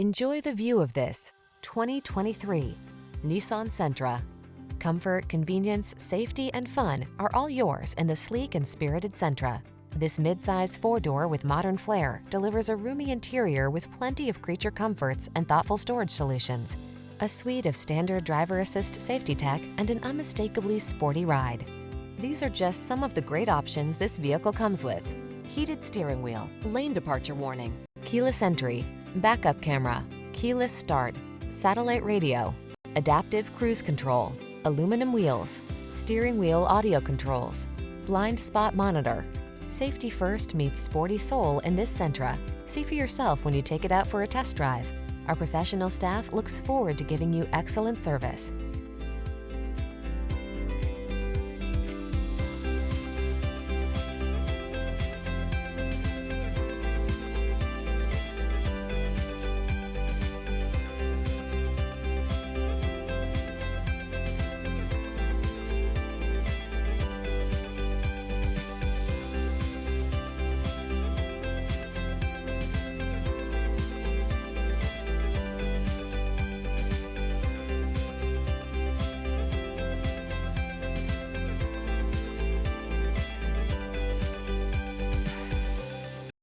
Enjoy the view of this 2023 Nissan Sentra. Comfort, convenience, safety, and fun are all yours in the sleek and spirited Sentra. This midsize four-door with modern flair delivers a roomy interior with plenty of creature comforts and thoughtful storage solutions, a suite of standard driver assist safety tech, and an unmistakably sporty ride. These are just some of the great options this vehicle comes with: heated steering wheel, lane departure warning, keyless entry, backup camera, keyless start, satellite radio, adaptive cruise control, aluminum wheels, steering wheel audio controls, blind spot monitor. Safety first meets sporty soul in this Sentra. See for yourself when you take it out for a test drive. Our professional staff looks forward to giving you excellent service.